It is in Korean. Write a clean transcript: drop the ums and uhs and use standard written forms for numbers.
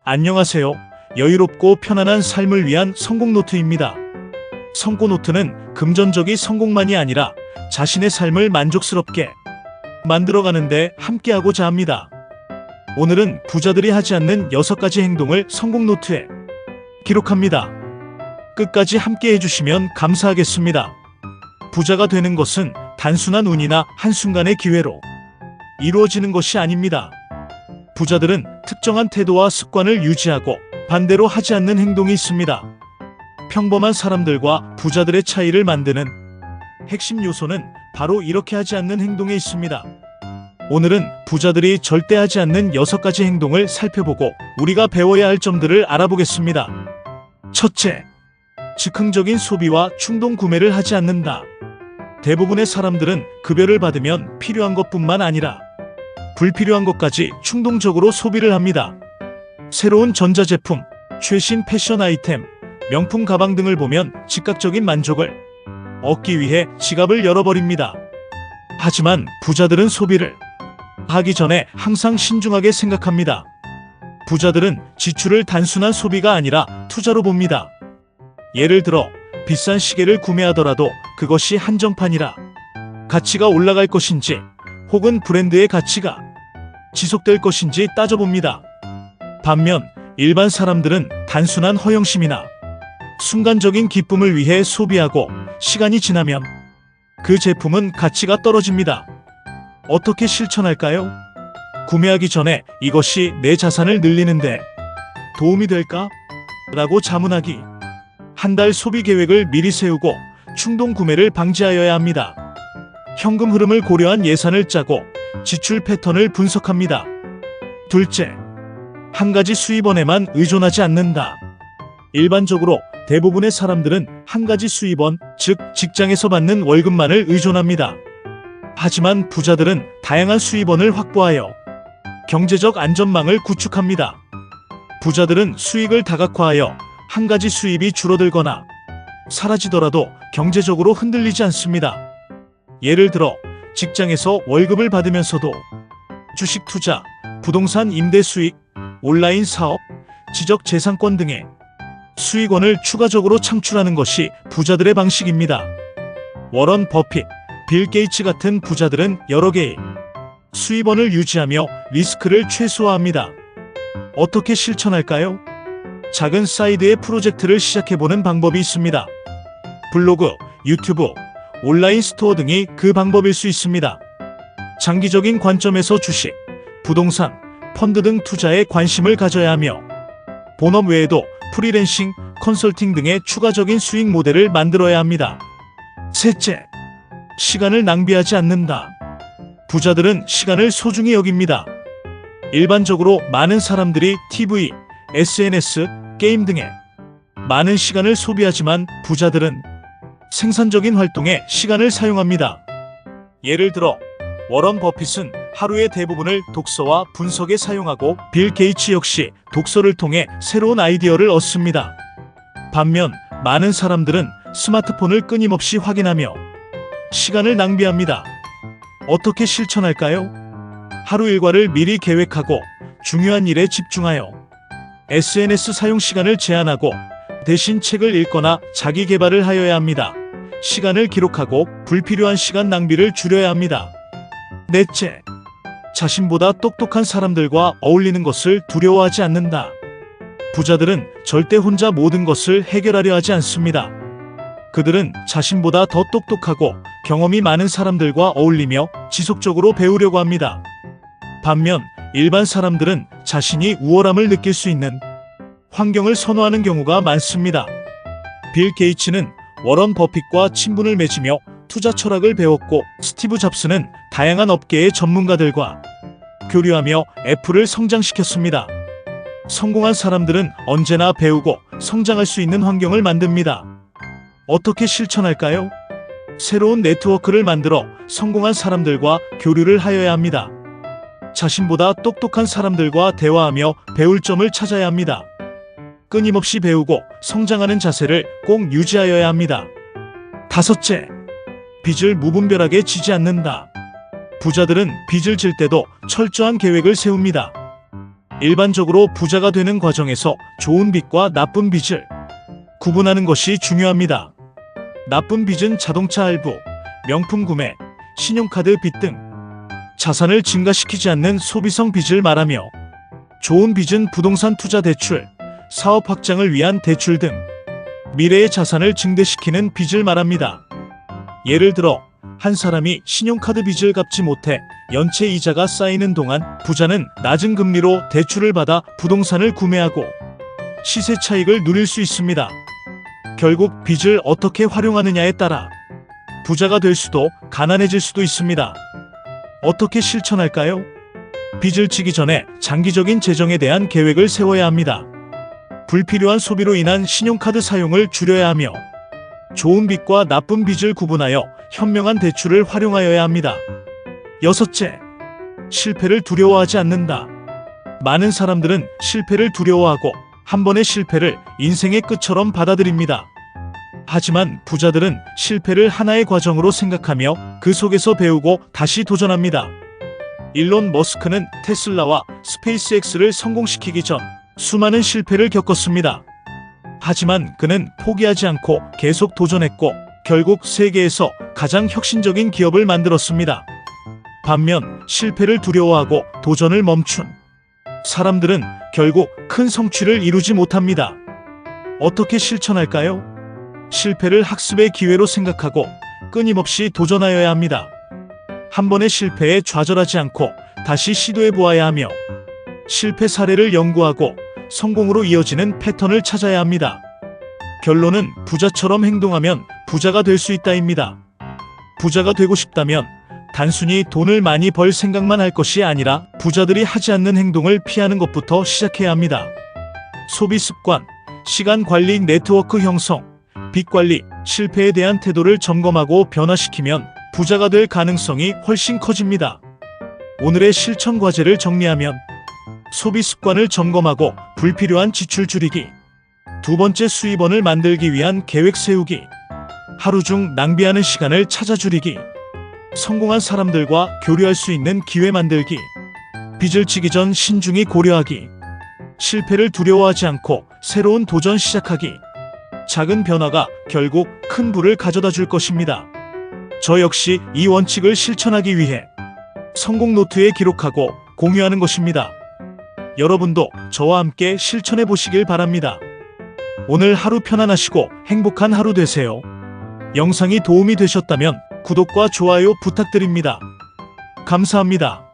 안녕하세요. 여유롭고 편안한 삶을 위한 성공 노트입니다. 성공 노트는 금전적인 성공만이 아니라 자신의 삶을 만족스럽게 만들어가는데 함께하고자 합니다. 오늘은 부자들이 하지 않는 6가지 행동을 성공 노트에 기록합니다. 끝까지 함께 해주시면 감사하겠습니다. 부자가 되는 것은 단순한 운이나 한순간의 기회로 이루어지는 것이 아닙니다. 부자들은 특정한 태도와 습관을 유지하고 반대로 하지 않는 행동이 있습니다. 평범한 사람들과 부자들의 차이를 만드는 핵심 요소는 바로 이렇게 하지 않는 행동에 있습니다. 오늘은 부자들이 절대 하지 않는 6가지 행동을 살펴보고 우리가 배워야 할 점들을 알아보겠습니다. 첫째, 즉흥적인 소비와 충동 구매를 하지 않는다. 대부분의 사람들은 급여를 받으면 필요한 것뿐만 아니라 불필요한 것까지 충동적으로 소비를 합니다. 새로운 전자제품, 최신 패션 아이템, 명품 가방 등을 보면 즉각적인 만족을 얻기 위해 지갑을 열어버립니다. 하지만 부자들은 소비를 하기 전에 항상 신중하게 생각합니다. 부자들은 지출을 단순한 소비가 아니라 투자로 봅니다. 예를 들어 비싼 시계를 구매하더라도 그것이 한정판이라 가치가 올라갈 것인지 혹은 브랜드의 가치가 지속될 것인지 따져봅니다. 반면 일반 사람들은 단순한 허영심이나 순간적인 기쁨을 위해 소비하고 시간이 지나면 그 제품은 가치가 떨어집니다. 어떻게 실천할까요? 구매하기 전에 이것이 내 자산을 늘리는데 도움이 될까? 라고 자문하기. 한 달 소비 계획을 미리 세우고 충동 구매를 방지하여야 합니다. 현금 흐름을 고려한 예산을 짜고 지출 패턴을 분석합니다. 둘째, 한 가지 수입원에만 의존하지 않는다. 일반적으로 대부분의 사람들은 한 가지 수입원, 즉 직장에서 받는 월급만을 의존합니다. 하지만 부자들은 다양한 수입원을 확보하여 경제적 안전망을 구축합니다. 부자들은 수익을 다각화하여 한 가지 수입이 줄어들거나 사라지더라도 경제적으로 흔들리지 않습니다. 예를 들어 직장에서 월급을 받으면서도 주식 투자, 부동산 임대 수익, 온라인 사업, 지적재산권 등의 수익원을 추가적으로 창출하는 것이 부자들의 방식입니다. 워런 버핏, 빌 게이츠 같은 부자들은 여러 개의 수입원을 유지하며 리스크를 최소화합니다. 어떻게 실천할까요? 작은 사이드의 프로젝트를 시작해보는 방법이 있습니다. 블로그, 유튜브, 온라인 스토어 등이 그 방법일 수 있습니다. 장기적인 관점에서 주식, 부동산, 펀드 등 투자에 관심을 가져야 하며 본업 외에도 프리랜싱, 컨설팅 등의 추가적인 수익 모델을 만들어야 합니다. 셋째, 시간을 낭비하지 않는다. 부자들은 시간을 소중히 여깁니다. 일반적으로 많은 사람들이 TV, SNS, 게임 등에 많은 시간을 소비하지만 부자들은 생산적인 활동에 시간을 사용합니다. 예를 들어 워런 버핏은 하루의 대부분을 독서와 분석에 사용하고 빌 게이츠 역시 독서를 통해 새로운 아이디어를 얻습니다. 반면 많은 사람들은 스마트폰을 끊임없이 확인하며 시간을 낭비합니다. 어떻게 실천할까요? 하루 일과를 미리 계획하고 중요한 일에 집중하여 SNS 사용 시간을 제한하고 대신 책을 읽거나 자기 개발을 하여야 합니다. 시간을 기록하고 불필요한 시간 낭비를 줄여야 합니다. 넷째, 자신보다 똑똑한 사람들과 어울리는 것을 두려워하지 않는다. 부자들은 절대 혼자 모든 것을 해결하려 하지 않습니다. 그들은 자신보다 더 똑똑하고 경험이 많은 사람들과 어울리며 지속적으로 배우려고 합니다. 반면 일반 사람들은 자신이 우월함을 느낄 수 있는 환경을 선호하는 경우가 많습니다. 빌 게이츠는 워런 버핏과 친분을 맺으며 투자 철학을 배웠고 스티브 잡스는 다양한 업계의 전문가들과 교류하며 애플을 성장시켰습니다. 성공한 사람들은 언제나 배우고 성장할 수 있는 환경을 만듭니다. 어떻게 실천할까요? 새로운 네트워크를 만들어 성공한 사람들과 교류를 하여야 합니다. 자신보다 똑똑한 사람들과 대화하며 배울 점을 찾아야 합니다. 끊임없이 배우고 성장하는 자세를 꼭 유지하여야 합니다. 다섯째, 빚을 무분별하게 지지 않는다. 부자들은 빚을 질 때도 철저한 계획을 세웁니다. 일반적으로 부자가 되는 과정에서 좋은 빚과 나쁜 빚을 구분하는 것이 중요합니다. 나쁜 빚은 자동차 할부, 명품 구매, 신용카드 빚 등 자산을 증가시키지 않는 소비성 빚을 말하며, 좋은 빚은 부동산 투자 대출, 사업 확장을 위한 대출 등 미래의 자산을 증대시키는 빚을 말합니다. 예를 들어 한 사람이 신용카드 빚을 갚지 못해 연체 이자가 쌓이는 동안 부자는 낮은 금리로 대출을 받아 부동산을 구매하고 시세 차익을 누릴 수 있습니다. 결국 빚을 어떻게 활용하느냐에 따라 부자가 될 수도 가난해질 수도 있습니다. 어떻게 실천할까요? 빚을 지기 전에 장기적인 재정에 대한 계획을 세워야 합니다. 불필요한 소비로 인한 신용카드 사용을 줄여야 하며, 좋은 빚과 나쁜 빚을 구분하여 현명한 대출을 활용하여야 합니다. 여섯째, 실패를 두려워하지 않는다. 많은 사람들은 실패를 두려워하고 한 번의 실패를 인생의 끝처럼 받아들입니다. 하지만 부자들은 실패를 하나의 과정으로 생각하며 그 속에서 배우고 다시 도전합니다. 일론 머스크는 테슬라와 스페이스X를 성공시키기 전 수많은 실패를 겪었습니다. 하지만 그는 포기하지 않고 계속 도전했고 결국 세계에서 가장 혁신적인 기업을 만들었습니다. 반면 실패를 두려워하고 도전을 멈춘 사람들은 결국 큰 성취를 이루지 못합니다. 어떻게 실천할까요? 실패를 학습의 기회로 생각하고 끊임없이 도전하여야 합니다. 한 번의 실패에 좌절하지 않고 다시 시도해 보아야 하며, 실패 사례를 연구하고 성공으로 이어지는 패턴을 찾아야 합니다. 결론은 부자처럼 행동하면 부자가 될 수 있다입니다. 부자가 되고 싶다면 단순히 돈을 많이 벌 생각만 할 것이 아니라 부자들이 하지 않는 행동을 피하는 것부터 시작해야 합니다. 소비 습관, 시간 관리, 네트워크 형성, 빚 관리, 실패에 대한 태도를 점검하고 변화시키면 부자가 될 가능성이 훨씬 커집니다. 오늘의 실천 과제를 정리하면, 소비 습관을 점검하고 불필요한 지출 줄이기, 두 번째 수입원을 만들기 위한 계획 세우기, 하루 중 낭비하는 시간을 찾아 줄이기, 성공한 사람들과 교류할 수 있는 기회 만들기, 빚을 지기 전 신중히 고려하기, 실패를 두려워하지 않고 새로운 도전 시작하기. 작은 변화가 결국 큰 부를 가져다 줄 것입니다. 저 역시 이 원칙을 실천하기 위해 성공 노트에 기록하고 공유하는 것입니다. 여러분도 저와 함께 실천해 보시길 바랍니다. 오늘 하루 편안하시고 행복한 하루 되세요. 영상이 도움이 되셨다면 구독과 좋아요 부탁드립니다. 감사합니다.